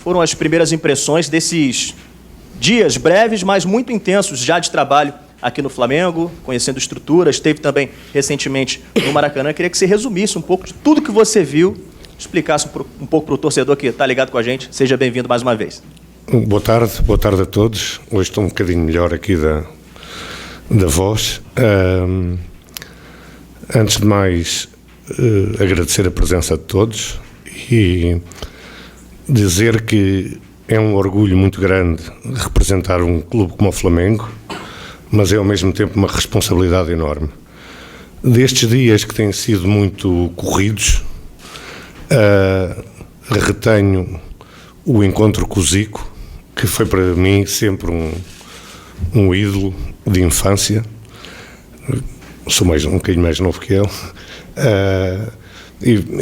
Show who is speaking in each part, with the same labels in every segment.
Speaker 1: foram as primeiras impressões desses dias breves, mas muito intensos já de trabalho aqui no Flamengo, conhecendo estruturas, esteve também recentemente no Maracanã. Queria que você resumisse um pouco de tudo que você viu, explicasse um pouco para o torcedor que está ligado com a gente. Seja bem-vindo mais uma vez.
Speaker 2: Boa tarde a todos. Hoje estou um bocadinho melhor aqui da voz. Antes de mais, agradecer a presença de todos e dizer que é um orgulho muito grande representar um clube como o Flamengo, mas é ao mesmo tempo uma responsabilidade enorme. Destes dias que têm sido muito corridos, retenho o encontro com o Zico, que foi para mim sempre um ídolo de infância. Sou um bocadinho mais novo que ele,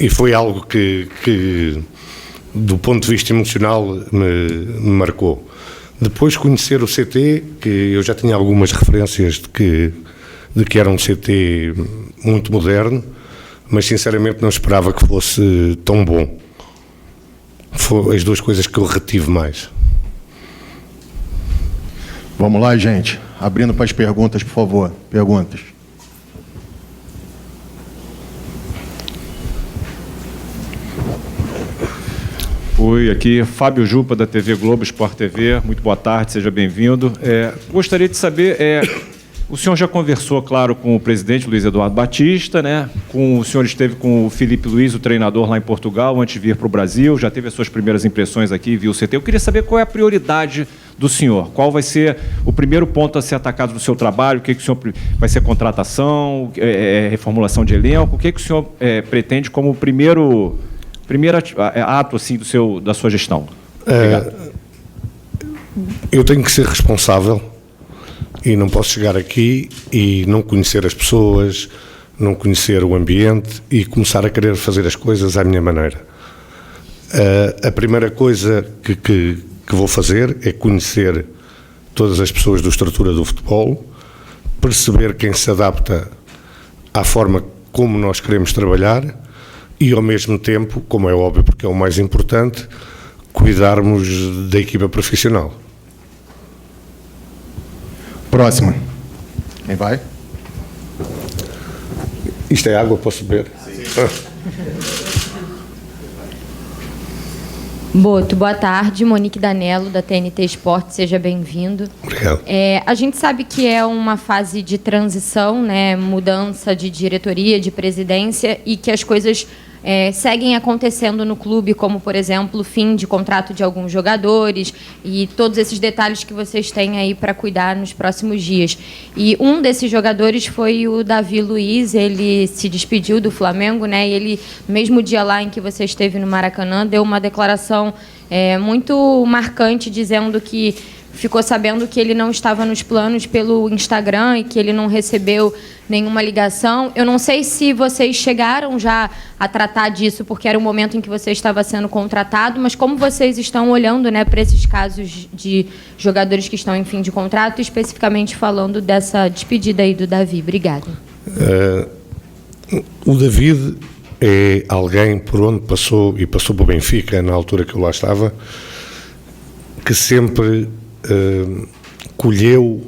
Speaker 2: e foi algo que do ponto de vista emocional me marcou. Depois conhecer o CT, que eu já tinha algumas referências de que era um CT muito moderno, mas sinceramente não esperava que fosse tão bom. Foram as duas coisas que eu retive mais.
Speaker 3: Vamos lá, gente. Abrindo para as perguntas, por favor. Perguntas.
Speaker 4: Oi, aqui Fábio Jupa, da TV Globo, Sport TV. Muito boa tarde, seja bem-vindo. Gostaria de saber, o senhor já conversou, claro, com o presidente Luiz Eduardo Batista, né? O senhor esteve com o Filipe Luiz, o treinador lá em Portugal, antes de vir para o Brasil, já teve as suas primeiras impressões aqui, viu o CT. Eu queria saber qual é a prioridade do senhor, qual vai ser o primeiro ponto a ser atacado do seu trabalho, o que o senhor vai ser contratação, reformulação de elenco, o que o senhor pretende como primeiro ato assim, da sua gestão? Obrigado.
Speaker 2: Eu tenho que ser responsável e não posso chegar aqui e não conhecer as pessoas, não conhecer o ambiente e começar a querer fazer as coisas à minha maneira. A primeira coisa que vou fazer é conhecer todas as pessoas da estrutura do futebol, perceber quem se adapta à forma como nós queremos trabalhar e, ao mesmo tempo, como é óbvio, porque é o mais importante, cuidarmos da equipa profissional.
Speaker 3: Próxima. Quem vai?
Speaker 2: Isto é água, posso beber?
Speaker 5: Boa tarde, Monique Danello, da TNT Esporte, seja bem-vindo.
Speaker 2: Obrigado.
Speaker 5: A gente sabe que é uma fase de transição, né, mudança de diretoria, de presidência, e que as coisas seguem acontecendo no clube, como, por exemplo, o fim de contrato de alguns jogadores e todos esses detalhes que vocês têm aí para cuidar nos próximos dias. E um desses jogadores foi o Davi Luiz, ele se despediu do Flamengo, né? E ele, no mesmo dia lá em que você esteve no Maracanã, deu uma declaração muito marcante, dizendo que ficou sabendo que ele não estava nos planos pelo Instagram e que ele não recebeu nenhuma ligação. Eu não sei se vocês chegaram já a tratar disso, porque era o momento em que você estava sendo contratado, mas como vocês estão olhando, né, para esses casos de jogadores que estão em fim de contrato, especificamente falando dessa despedida aí do Davi? Obrigada.
Speaker 2: O David é alguém por onde passou, e passou para o Benfica, na altura que eu lá estava, que sempre colheu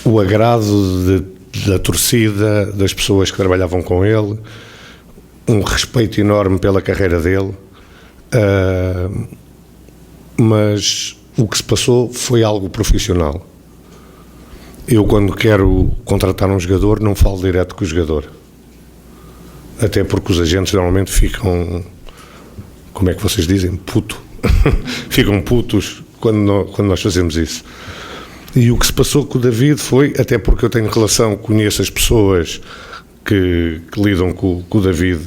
Speaker 2: o agrado da torcida, das pessoas que trabalhavam com ele, um respeito enorme pela carreira dele, mas o que se passou foi algo profissional. Eu, quando quero contratar um jogador, não falo direto com o jogador, até porque os agentes normalmente ficam, como é que vocês dizem, ficam putos quando nós fazemos isso. E o que se passou com o David foi, até porque eu tenho relação, conheço as pessoas que lidam com o David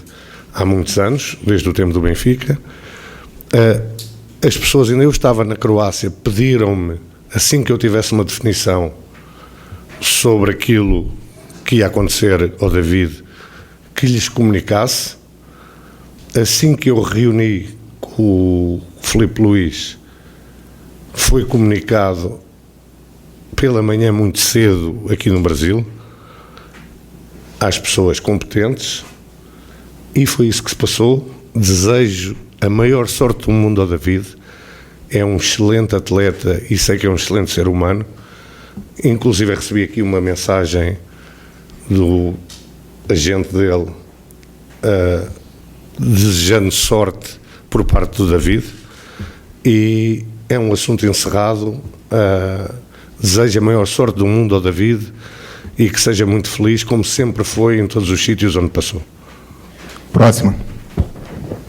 Speaker 2: há muitos anos, desde o tempo do Benfica, as pessoas, ainda eu estava na Croácia, pediram-me, assim que eu tivesse uma definição sobre aquilo que ia acontecer ao David, que lhes comunicasse. Assim que eu reuni com o Filipe Luiz, foi comunicado pela manhã muito cedo aqui no Brasil às pessoas competentes, e foi isso que se passou. Desejo a maior sorte do mundo ao David. É um excelente atleta e sei que é um excelente ser humano. Inclusive recebi aqui uma mensagem do agente dele desejando sorte por parte do David, e é um assunto encerrado. Desejo a maior sorte do mundo ao David e que seja muito feliz, como sempre foi em todos os sítios onde passou.
Speaker 3: Próxima.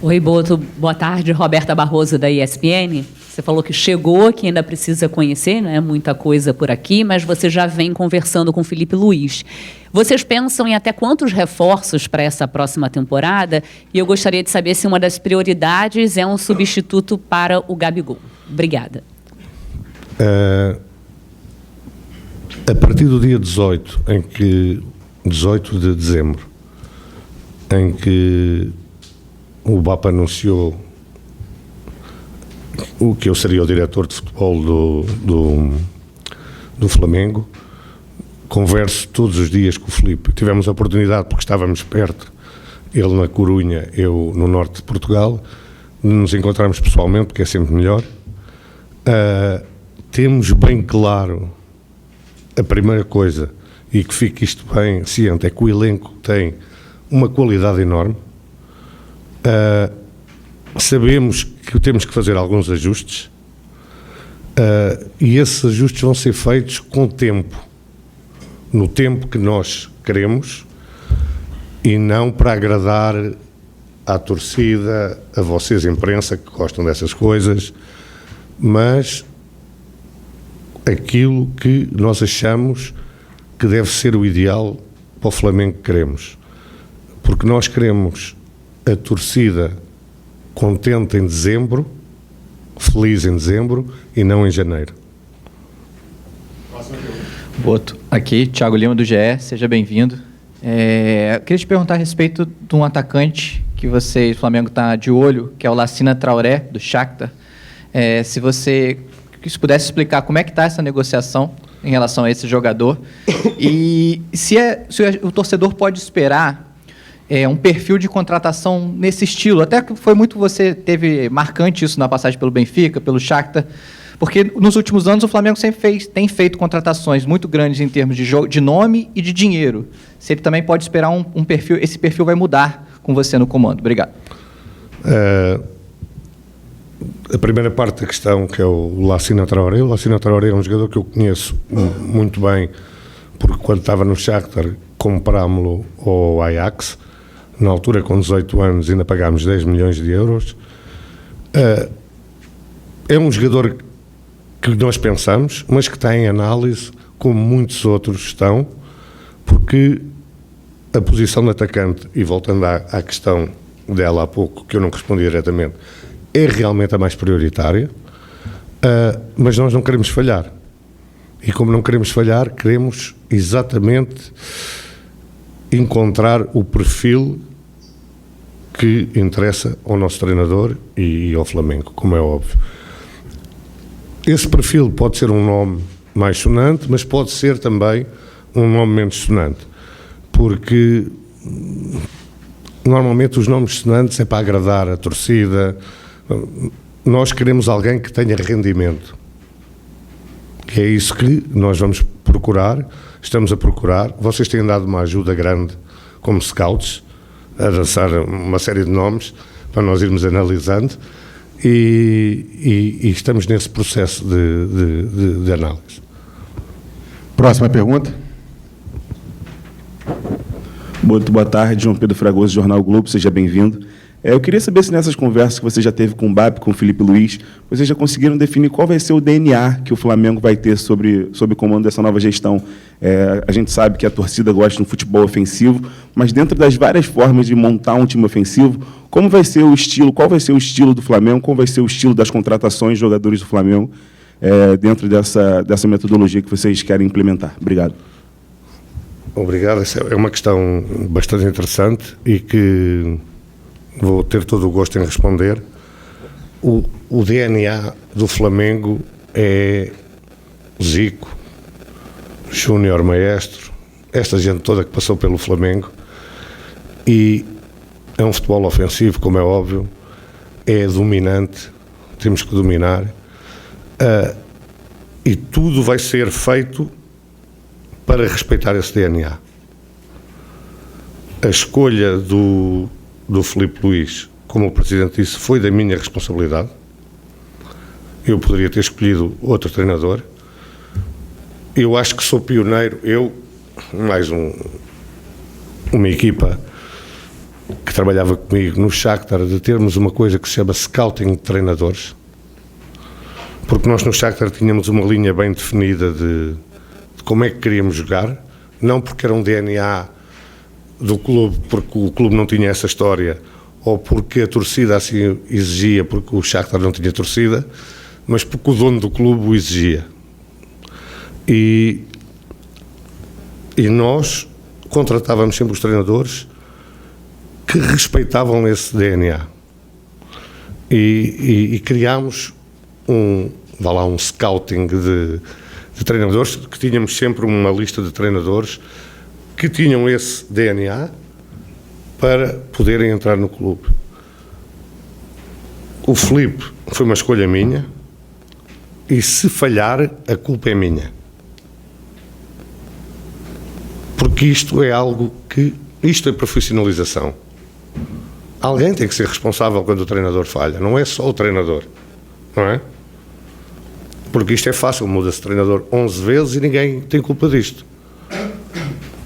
Speaker 6: Oi, Boto. Boa tarde, Roberta Barroso, da ESPN. Você falou que chegou, que ainda precisa conhecer, né? Muita coisa por aqui, mas você já vem conversando com o Felipe Luiz. Vocês pensam em até quantos reforços para essa próxima temporada? E eu gostaria de saber se uma das prioridades é um substituto para o Gabigol. Obrigada.
Speaker 2: A partir do dia 18 de dezembro, em que o BAP anunciou o que eu seria o diretor de futebol do Flamengo, converso todos os dias com o Filipe. Tivemos a oportunidade, porque estávamos perto, ele na Corunha, eu no norte de Portugal, de nos encontrarmos pessoalmente, porque é sempre melhor. Temos bem claro a primeira coisa, e que fique isto bem ciente, é que o elenco tem uma qualidade enorme. Sabemos que temos que fazer alguns ajustes, e esses ajustes vão ser feitos com tempo, no tempo que nós queremos, e não para agradar à torcida, a vocês, imprensa, que gostam dessas coisas, mas aquilo que nós achamos que deve ser o ideal para o Flamengo que queremos. Porque nós queremos a torcida contente em dezembro, feliz em dezembro e não em janeiro.
Speaker 7: Boto, aqui, Thiago Lima do GE, seja bem-vindo. Queria te perguntar a respeito de um atacante que o Flamengo está de olho, que é o Lassina Traoré, do Shakhtar. Se pudesse explicar como é que está essa negociação em relação a esse jogador e se o torcedor pode esperar um perfil de contratação nesse estilo. Até que foi muito, você teve marcante isso na passagem pelo Benfica, pelo Shakhtar, porque nos últimos anos o Flamengo sempre tem feito contratações muito grandes em termos de nome e de dinheiro. Se ele também pode esperar um perfil, esse perfil vai mudar com você no comando. Obrigado.
Speaker 2: A primeira parte da questão, que é o Lassina Traoré. O Lassina Traoré é um jogador que eu conheço muito bem, porque quando estava no Shakhtar comprámo-lo ao Ajax. Na altura, com 18 anos, ainda pagámos 10 milhões de euros. É um jogador que nós pensamos, mas que está em análise, como muitos outros estão, porque a posição de atacante, e voltando à questão dela há pouco, que eu não respondi diretamente, é realmente a mais prioritária, mas nós não queremos falhar. E como não queremos falhar, queremos exatamente encontrar o perfil que interessa ao nosso treinador e ao Flamengo, como é óbvio. Esse perfil pode ser um nome mais sonante, mas pode ser também um nome menos sonante, porque normalmente os nomes sonantes é para agradar a torcida. Nós queremos alguém que tenha rendimento. É isso que nós vamos procurar, estamos a procurar. Vocês têm dado uma ajuda grande como scouts, a lançar uma série de nomes para nós irmos analisando, e estamos nesse processo de análise.
Speaker 3: Próxima pergunta.
Speaker 8: Boa tarde, João Pedro Fragoso, Jornal Globo, seja bem-vindo. Eu queria saber se nessas conversas que você já teve com o BAP, com o Felipe Luiz, vocês já conseguiram definir qual vai ser o DNA que o Flamengo vai ter sob o comando dessa nova gestão. A gente sabe que a torcida gosta de um futebol ofensivo, mas dentro das várias formas de montar um time ofensivo, como vai ser o estilo, qual vai ser o estilo do Flamengo, qual vai ser o estilo das contratações de jogadores do Flamengo dentro dessa metodologia que vocês querem implementar? Obrigado.
Speaker 2: Obrigado. Essa é uma questão bastante interessante e que vou ter todo o gosto em responder. O DNA do Flamengo é Zico, Júnior, Maestro, esta gente toda que passou pelo Flamengo, e é um futebol ofensivo, como é óbvio. é dominante, temos que dominar, e tudo vai ser feito para respeitar esse DNA. A escolha do Filipe Luís, como o Presidente disse, foi da minha responsabilidade. Eu poderia ter escolhido outro treinador. Eu acho que sou pioneiro, eu, mais uma equipa que trabalhava comigo no Shakhtar, de termos uma coisa que se chama scouting de treinadores, porque nós no Shakhtar tínhamos uma linha bem definida de como é que queríamos jogar, não porque era um DNA do clube, porque o clube não tinha essa história, ou porque a torcida assim exigia, porque o Shakhtar não tinha torcida, mas porque o dono do clube o exigia. E nós contratávamos sempre os treinadores que respeitavam esse DNA. E criámos um scouting de treinadores, que tínhamos sempre uma lista de treinadores que tinham esse DNA para poderem entrar no clube. O Filipe foi uma escolha minha, e se falhar, a culpa é minha. Porque isto é algo que... Isto é profissionalização. Alguém tem que ser responsável quando o treinador falha, não é só o treinador, não é? Porque isto é fácil, muda-se de treinador 11 vezes e ninguém tem culpa disto.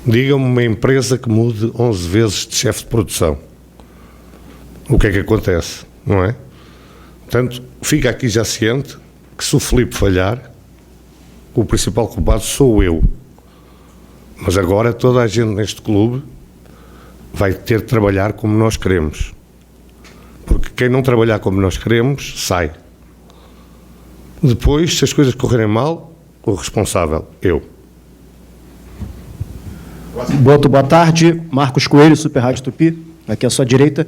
Speaker 2: Diga-me uma empresa que mude 11 vezes de chefe de produção. O que é que acontece, não é? Portanto, fica aqui já ciente que se o Filipe falhar, o principal culpado sou eu. Mas agora toda a gente neste clube vai ter de trabalhar como nós queremos. Porque quem não trabalhar como nós queremos, sai. Depois, se as coisas correrem mal, o responsável, eu.
Speaker 3: Boa tarde, Marcos Coelho, Super Rádio Tupi, aqui à sua direita.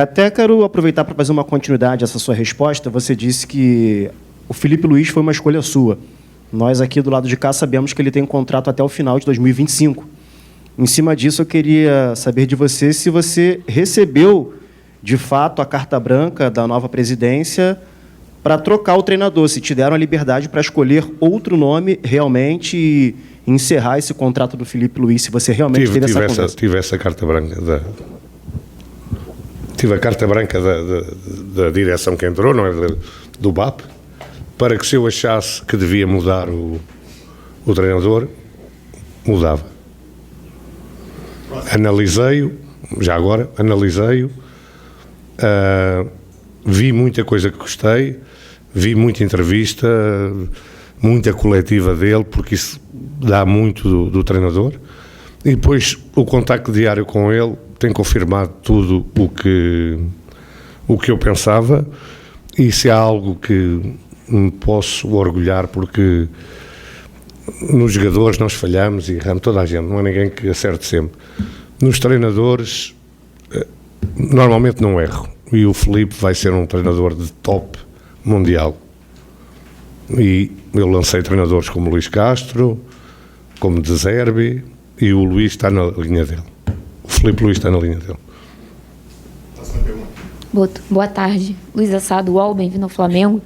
Speaker 3: Até quero aproveitar para fazer uma continuidade a essa sua resposta. Você disse que o Filipe Luís foi uma escolha sua. Nós aqui do lado de cá sabemos que ele tem um contrato até o final de 2025. Em cima disso, eu queria saber de você se você recebeu, de fato, a carta branca da nova presidência para trocar o treinador, se te deram a liberdade para escolher outro nome realmente e encerrar esse contrato do Filipe Luís, se você realmente teve essa conversa.
Speaker 2: Tive essa carta branca tive a carta branca da direção que entrou, não é, do BAP, para que se eu achasse que devia mudar o treinador, mudava. Analisei-o, já agora, vi muita coisa que gostei, vi muita entrevista, muita coletiva dele, porque isso dá muito do treinador, e depois o contacto diário com ele tem confirmado tudo o que eu pensava, e se há algo que me posso orgulhar, porque nos jogadores nós falhamos e erramos, toda a gente, não há ninguém que acerte sempre. Nos treinadores, normalmente não erro, e o Filipe vai ser um treinador de top mundial. E eu lancei treinadores como Luís Castro, como De Zerbi, e o Luís está na linha dele. O Filipe Luís está na linha dele.
Speaker 5: Boa tarde. Luiz Assado, UOL, bem-vindo ao Flamengo.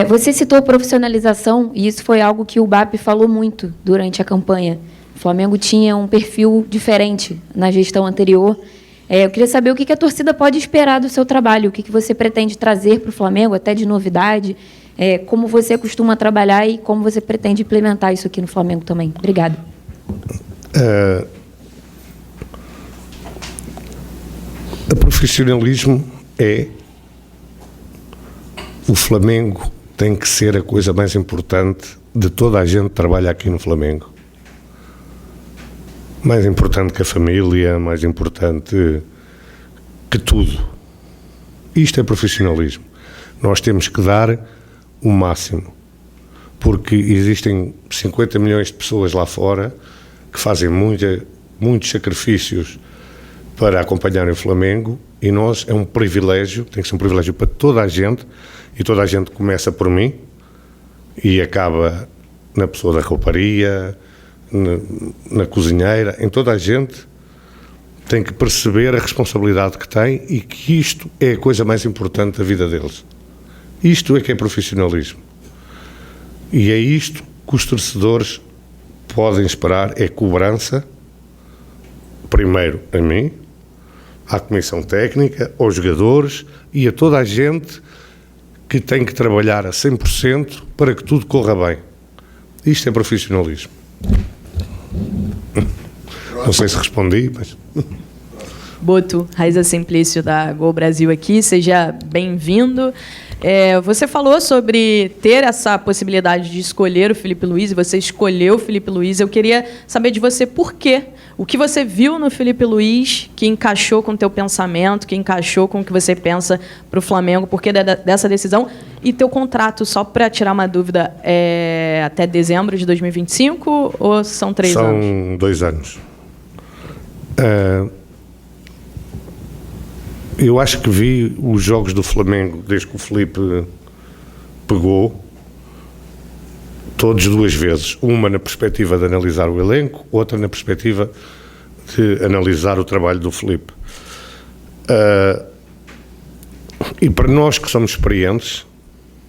Speaker 5: Você citou profissionalização, e isso foi algo que o BAP falou muito durante a campanha. O Flamengo tinha um perfil diferente na gestão anterior. Eu queria saber o que a torcida pode esperar do seu trabalho, o que você pretende trazer para o Flamengo, até de novidade, como você costuma trabalhar e como você pretende implementar isso aqui no Flamengo também. Obrigada.
Speaker 2: O profissionalismo o Flamengo tem que ser a coisa mais importante de toda a gente que trabalha aqui no Flamengo. Mais importante que a família, mais importante que tudo. Isto é profissionalismo. Nós temos que dar o máximo, porque existem 50 milhões de pessoas lá fora que fazem muitos sacrifícios para acompanharem o Flamengo, e nós, é um privilégio, tem que ser um privilégio para toda a gente, e toda a gente começa por mim e acaba na pessoa da rouparia, na cozinheira, em toda a gente, tem que perceber a responsabilidade que tem e que isto é a coisa mais importante da vida deles. Isto é que é profissionalismo. E é isto que os torcedores podem esperar, é cobrança, primeiro a mim, à comissão técnica, aos jogadores e a toda a gente que tem que trabalhar a 100% para que tudo corra bem. Isto é profissionalismo. Não sei se respondi, mas...
Speaker 9: Boto, Raiza Simplício da Gol Brasil aqui, seja bem-vindo. Você falou sobre ter essa possibilidade de escolher o Filipe Luís, e você escolheu o Filipe Luís. Eu queria saber de você por quê. O que você viu no Filipe Luís que encaixou com o teu pensamento, que encaixou com o que você pensa para o Flamengo, por que dessa decisão? E teu contrato, só para tirar uma dúvida, é até dezembro de 2025 ou são 3 anos?
Speaker 2: São 2 anos. Eu acho que vi os jogos do Flamengo desde que o Filipe pegou, todos 2 vezes. Uma na perspectiva de analisar o elenco, outra na perspectiva de analisar o trabalho do Filipe. E para nós que somos experientes,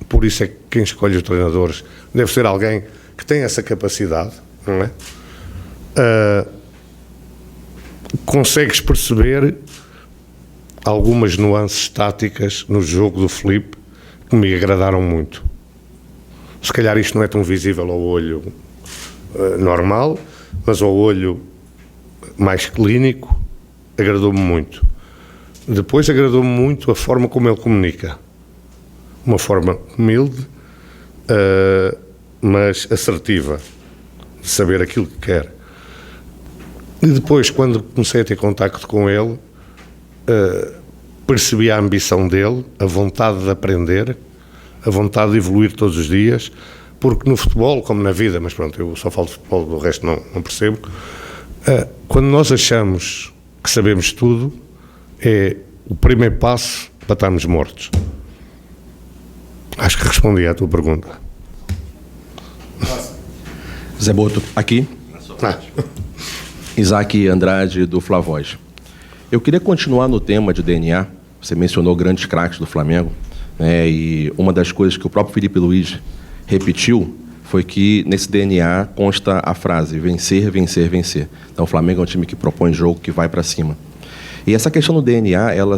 Speaker 2: por isso é que quem escolhe os treinadores deve ser alguém que tem essa capacidade, não é? Consegues perceber algumas nuances táticas no jogo do Filipe que me agradaram muito. Se calhar isto não é tão visível ao olho normal, mas ao olho mais clínico agradou-me muito. Depois agradou-me muito a forma como ele comunica. Uma forma humilde, mas assertiva, de saber aquilo que quer. E depois, quando comecei a ter contacto com ele, percebi a ambição dele, a vontade de aprender, a vontade de evoluir todos os dias, porque no futebol, como na vida, mas pronto, eu só falo de futebol, do resto não percebo, quando nós achamos que sabemos tudo, é o primeiro passo para estarmos mortos. Acho que respondi à tua pergunta.
Speaker 10: Zé Boto, aqui. Isaac Andrade, do Flavoz. Eu queria continuar no tema de DNA. Você mencionou grandes craques do Flamengo, né? E uma das coisas que o próprio Filipe Luís repetiu foi que nesse DNA consta a frase vencer, vencer, vencer. Então o Flamengo é um time que propõe jogo, que vai para cima. E essa questão do DNA, ela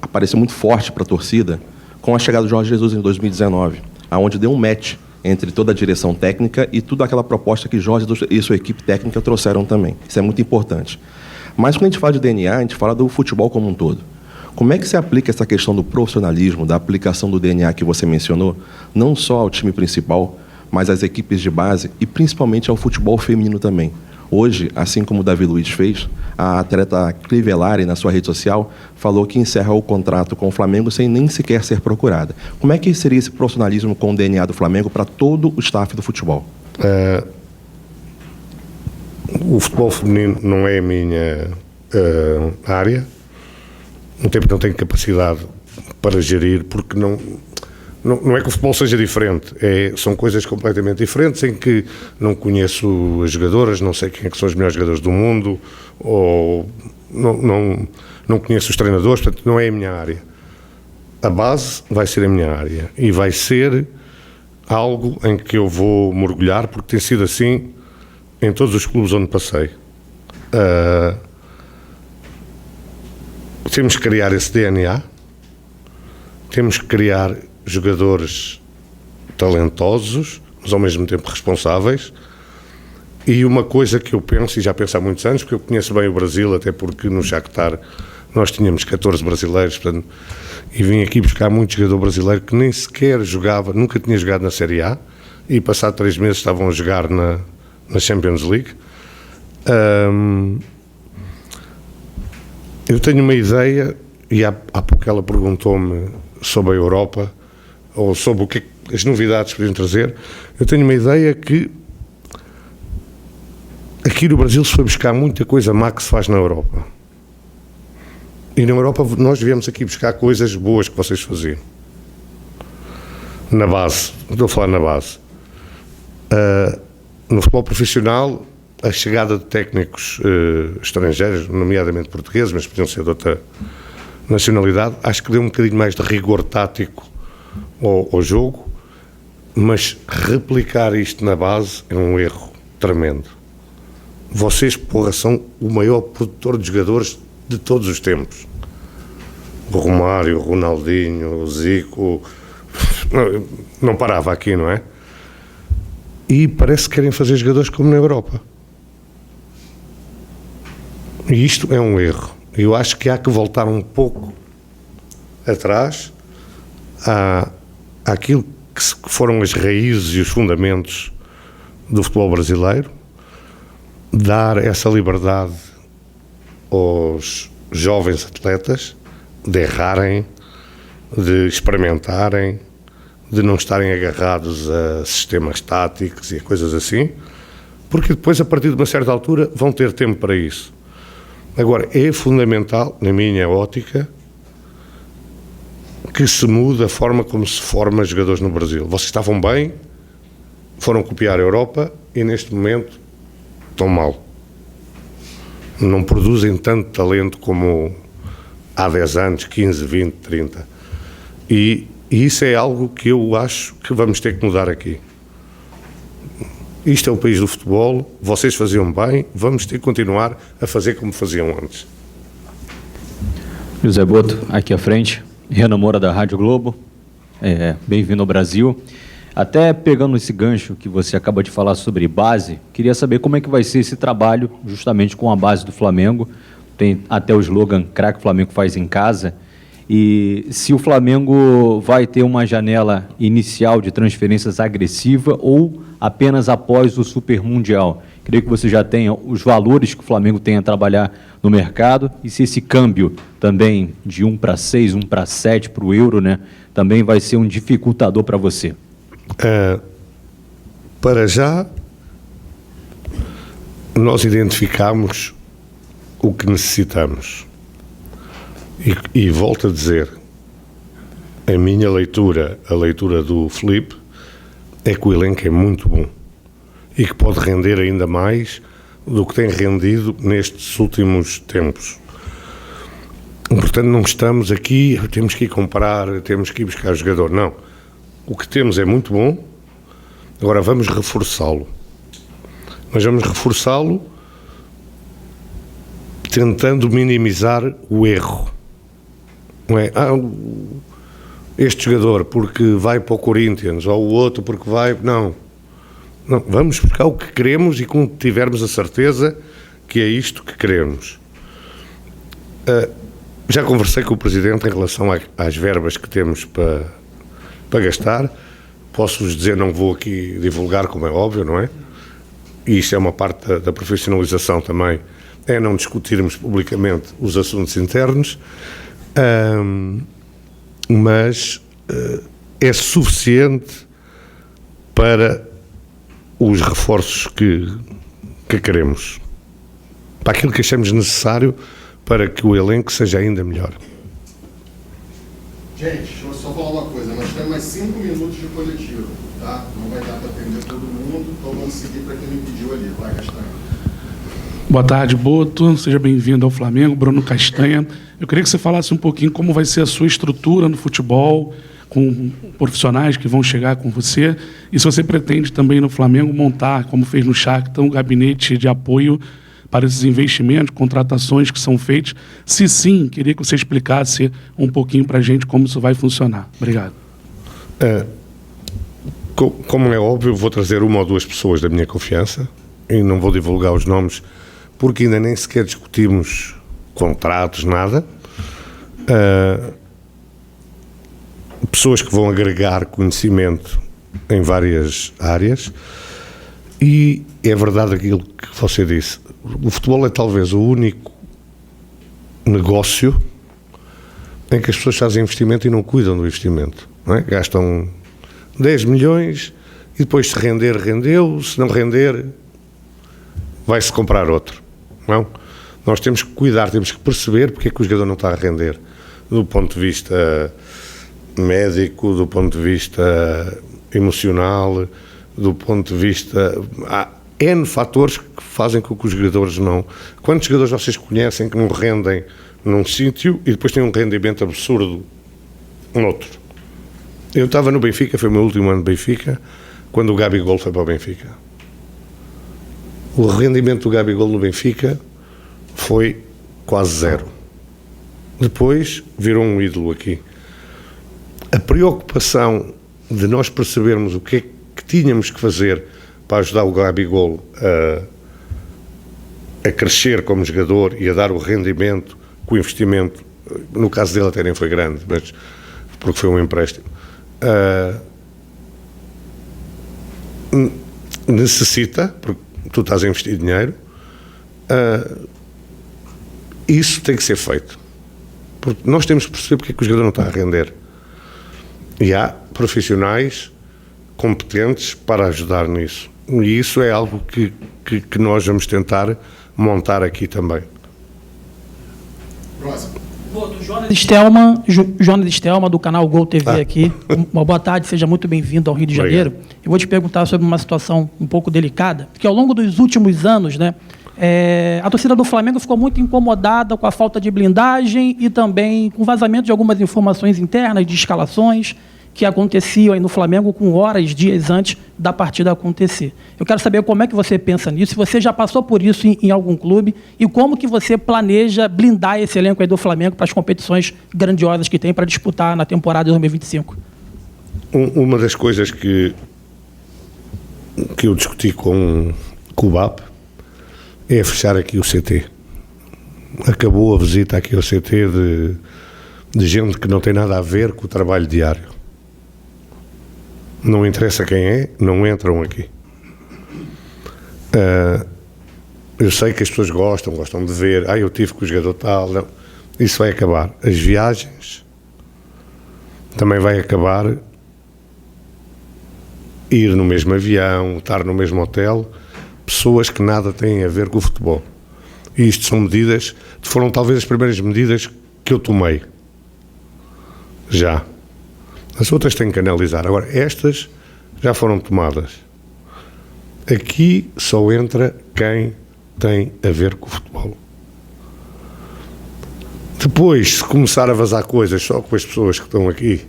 Speaker 10: apareceu muito forte para a torcida com a chegada do Jorge Jesus em 2019, aonde deu um match entre toda a direção técnica e toda aquela proposta que Jorge e sua equipe técnica trouxeram também. Isso é muito importante. Mas quando a gente fala de DNA, a gente fala do futebol como um todo. Como é que se aplica essa questão do profissionalismo, da aplicação do DNA que você mencionou, não só ao time principal, mas às equipes de base e principalmente ao futebol feminino também? Hoje, assim como o Davi Luiz fez, a atleta Crivellari, na sua rede social, falou que encerra o contrato com o Flamengo sem nem sequer ser procurada. Como é que seria esse profissionalismo com o DNA do Flamengo para todo o staff do futebol?
Speaker 2: O futebol feminino não é a minha área, no tempo não tenho capacidade para gerir, porque não é que o futebol seja diferente, são coisas completamente diferentes, em que não conheço as jogadoras, não sei quem é que são os melhores jogadores do mundo, ou não conheço os treinadores, portanto não é a minha área. A base vai ser a minha área e vai ser algo em que eu vou mergulhar, porque tem sido assim em todos os clubes onde passei. Temos que criar esse DNA, temos que criar jogadores talentosos, mas ao mesmo tempo responsáveis. E uma coisa que eu penso, e já penso há muitos anos, porque eu conheço bem o Brasil, até porque no Shakhtar nós tínhamos 14 brasileiros, portanto, e vim aqui buscar muito jogador brasileiro que nem sequer jogava, nunca tinha jogado na Série A, e passado 3 meses estavam a jogar na Champions League. Eu tenho uma ideia, e há pouco ela perguntou-me sobre a Europa, ou sobre o que as novidades podiam trazer. Eu tenho uma ideia que aqui no Brasil se foi buscar muita coisa má que se faz na Europa. E na Europa nós viemos aqui buscar coisas boas que vocês faziam. Na base, estou a falar na base. No futebol profissional a chegada de técnicos estrangeiros, nomeadamente portugueses, mas podiam ser de outra nacionalidade, acho que deu um bocadinho mais de rigor tático ao jogo, mas replicar isto na base é um erro tremendo. Vocês, porra, são o maior produtor de jogadores de todos os tempos. O Romário, o Ronaldinho, o Zico, não parava aqui, não é? E parece que querem fazer jogadores como na Europa. E isto é um erro. Eu acho que há que voltar um pouco atrás àquilo que foram as raízes e os fundamentos do futebol brasileiro, dar essa liberdade aos jovens atletas de errarem, de experimentarem, de não estarem agarrados a sistemas táticos e a coisas assim, porque depois, a partir de uma certa altura, vão ter tempo para isso. Agora, é fundamental, na minha ótica, que se mude a forma como se forma jogadores no Brasil. Vocês estavam bem, foram copiar a Europa e, neste momento, estão mal. Não produzem tanto talento como há 10 anos, 15, 20, 30. E isso é algo que eu acho que vamos ter que mudar aqui. Isto é o país do futebol, vocês faziam bem, vamos ter que continuar a fazer como faziam antes.
Speaker 11: José Boto, aqui à frente, Renan Moura da Rádio Globo, bem-vindo ao Brasil. Até pegando esse gancho que você acaba de falar sobre base, queria saber como é que vai ser esse trabalho justamente com a base do Flamengo. Tem até o slogan "Craque Flamengo faz em casa", e se o Flamengo vai ter uma janela inicial de transferências agressiva ou apenas após o Super Mundial. Queria que você já tenha os valores que o Flamengo tem a trabalhar no mercado e se esse câmbio também de 1 para 6, 1 para 7 para o euro, né, também vai ser um dificultador para você.
Speaker 2: Para já, nós identificamos o que necessitamos. E volto a dizer, a minha leitura, a leitura do Filipe, é que o elenco é muito bom e que pode render ainda mais do que tem rendido nestes últimos tempos. Portanto, não estamos aqui, temos que ir comprar, temos que ir buscar jogador. Não. O que temos é muito bom, agora vamos reforçá-lo. Mas vamos reforçá-lo tentando minimizar o erro. Não é? Este jogador porque vai para o Corinthians, ou o outro porque vai... Não, vamos buscar o que queremos e quando tivermos a certeza que é isto que queremos. Já conversei com o Presidente em relação às verbas que temos para gastar. Posso-vos dizer, não vou aqui divulgar, como é óbvio, não é? E isto é uma parte da profissionalização também, é não discutirmos publicamente os assuntos internos, mas é suficiente para os reforços que queremos, para aquilo que achamos necessário para que o elenco seja ainda melhor.
Speaker 12: Gente, deixa eu só falar uma coisa, nós temos mais 5 minutos de coletivo, tá? Não vai dar para atender todo mundo, então vamos seguir para quem me pediu ali. Vai, Castanha.
Speaker 13: Boa tarde, Boto. Seja bem-vindo ao Flamengo. Bruno Castanha. Eu queria que você falasse um pouquinho como vai ser a sua estrutura no futebol, com profissionais que vão chegar com você, e se você pretende também no Flamengo montar, como fez no Shakhtar, um gabinete de apoio para esses investimentos, contratações que são feitas. Se sim, queria que você explicasse um pouquinho para a gente como isso vai funcionar. Obrigado.
Speaker 2: Como é óbvio, vou trazer uma ou duas pessoas da minha confiança e não vou divulgar os nomes porque ainda nem sequer discutimos contratos, nada. Pessoas que vão agregar conhecimento em várias áreas e é verdade aquilo que você disse. O futebol é talvez o único negócio em que as pessoas fazem investimento e não cuidam do investimento, não é? Gastam 10 milhões e depois se render, rendeu, se não render vai-se comprar outro, não? Nós temos que cuidar, temos que perceber porque é que o jogador não está a render do ponto de vista médico, do ponto de vista emocional, do ponto de vista... N fatores que fazem com que os jogadores não... Quantos jogadores vocês conhecem que não rendem num sítio e depois têm um rendimento absurdo noutro? Eu estava no Benfica, foi o meu último ano de Benfica, quando o Gabigol foi para o Benfica. O rendimento do Gabigol no Benfica foi quase zero. Depois virou um ídolo aqui. A preocupação de nós percebermos o que é que tínhamos que fazer para ajudar o Gabigol a crescer como jogador e a dar o rendimento que o investimento, no caso dele até nem foi grande, mas porque foi um empréstimo, necessita, porque tu estás a investir dinheiro, isso tem que ser feito. Porque nós temos que perceber porque é que o jogador não está a render. E há profissionais competentes para ajudar nisso. E isso é algo que nós vamos tentar montar aqui também.
Speaker 12: Próximo.
Speaker 14: Jonas Stelman, do canal Gol TV aqui. Uma boa tarde, seja muito bem-vindo ao Rio de Janeiro. Eu vou te perguntar sobre uma situação um pouco delicada, porque ao longo dos últimos anos, né, a torcida do Flamengo ficou muito incomodada com a falta de blindagem e também com o vazamento de algumas informações internas de escalações que aconteciam aí no Flamengo com horas, dias antes da partida acontecer. Eu quero saber como é que você pensa nisso, se você já passou por isso em algum clube e como que você planeja blindar esse elenco aí do Flamengo para as competições grandiosas que tem para disputar na temporada de 2025.
Speaker 2: Uma das coisas que eu discuti com o BAP é fechar aqui o CT. Acabou a visita aqui ao CT de gente que não tem nada a ver com o trabalho diário. Não interessa quem é, não entram aqui. Eu sei que as pessoas gostam de ver, eu tive com o jogador tal, não. Isso vai acabar. As viagens também vai acabar, ir no mesmo avião, estar no mesmo hotel, pessoas que nada têm a ver com o futebol. E isto são medidas, foram talvez as primeiras medidas que eu tomei. Já. As outras têm que analisar. Agora, estas já foram tomadas. Aqui só entra quem tem a ver com o futebol. Depois, se começar a vazar coisas só com as pessoas que estão aqui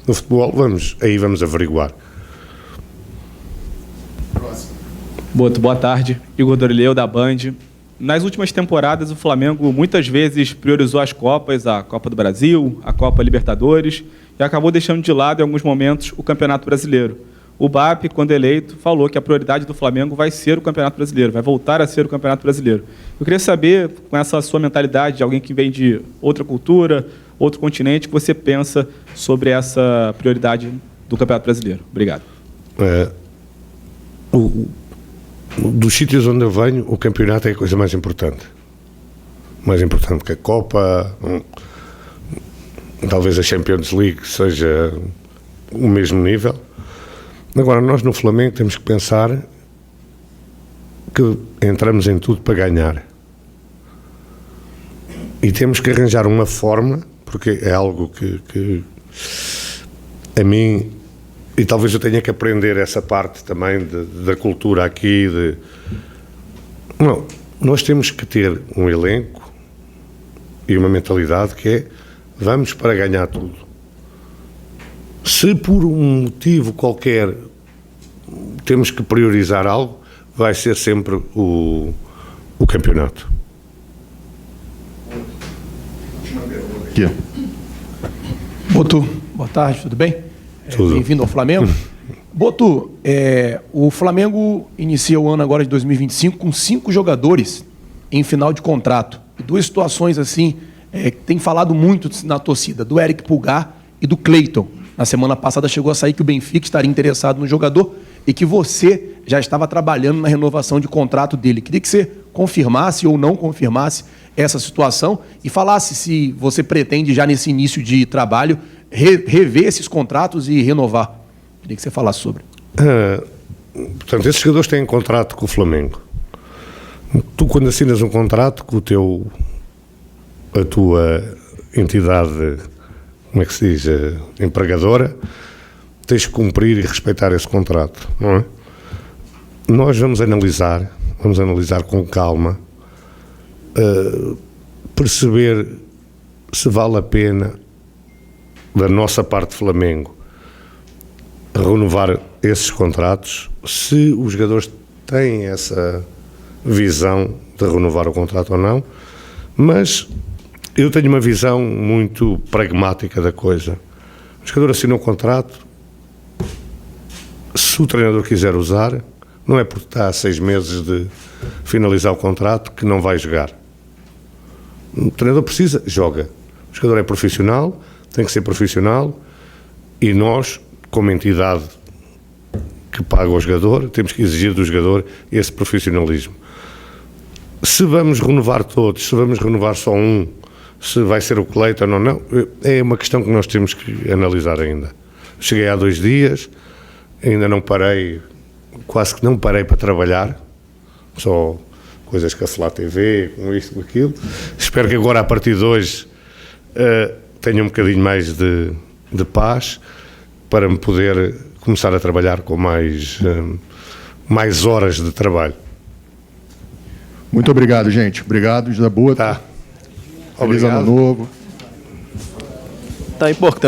Speaker 2: no futebol, vamos averiguar.
Speaker 15: Boa tarde. Igor Dorileu, da Band. Nas últimas temporadas, o Flamengo muitas vezes priorizou as Copas, a Copa do Brasil, a Copa Libertadores, e acabou deixando de lado, em alguns momentos, o Campeonato Brasileiro. O BAP, quando eleito, falou que a prioridade do Flamengo vai ser o Campeonato Brasileiro, vai voltar a ser o Campeonato Brasileiro. Eu queria saber, com essa sua mentalidade de alguém que vem de outra cultura, outro continente, o que você pensa sobre essa prioridade do Campeonato Brasileiro. Obrigado.
Speaker 2: Dos sítios onde eu venho, o campeonato é a coisa mais importante. Mais importante que a Copa, talvez a Champions League seja o mesmo nível. Agora, nós no Flamengo temos que pensar que entramos em tudo para ganhar. E temos que arranjar uma forma, porque é algo que a mim, e talvez eu tenha que aprender essa parte também da cultura aqui. Não, nós temos que ter um elenco e uma mentalidade que é: vamos para ganhar tudo. Se por um motivo qualquer temos que priorizar algo, vai ser sempre o campeonato.
Speaker 16: Boto, boa tarde, tudo bem?
Speaker 2: Tudo.
Speaker 16: Bem-vindo ao Flamengo. Boto, o Flamengo inicia o ano agora de 2025 com 5 jogadores em final de contrato. E 2 situações assim que tem falado muito na torcida, do Eric Pulgar e do Cleiton. Na semana passada chegou a sair que o Benfica estaria interessado no jogador e que você já estava trabalhando na renovação de contrato dele. Queria que você confirmasse ou não confirmasse essa situação e falasse se você pretende já nesse início de trabalho rever esses contratos e renovar. Queria que você falasse sobre.
Speaker 2: Portanto, esses jogadores têm contrato com o Flamengo. Tu, quando assinas um contrato com a tua entidade, como é que se diz, empregadora, tens que cumprir e respeitar esse contrato, não é? Nós vamos analisar com calma, perceber se vale a pena, da nossa parte Flamengo, renovar esses contratos, se os jogadores têm essa visão de renovar o contrato ou não, mas eu tenho uma visão muito pragmática da coisa. O jogador assina um contrato, se o treinador quiser usar, não é porque está a 6 meses de finalizar o contrato que não vai jogar. O treinador precisa, joga. O jogador é profissional, tem que ser profissional, e nós, como entidade que paga o jogador, temos que exigir do jogador esse profissionalismo. Se vamos renovar todos, se vamos renovar só um, se vai ser o Cleiton ou não, é uma questão que nós temos que analisar ainda. Cheguei há 2 dias, ainda não parei, quase que não parei para trabalhar, só coisas com a Flá TV, com isto, com aquilo. Espero que agora, a partir de hoje, tenha um bocadinho mais de paz, para me poder começar a trabalhar com mais horas de trabalho.
Speaker 12: Muito obrigado, gente. Obrigado, José Boto.
Speaker 2: Tá.
Speaker 12: Feliz
Speaker 2: Obrigado.
Speaker 12: Ano Novo.
Speaker 1: Tá importante.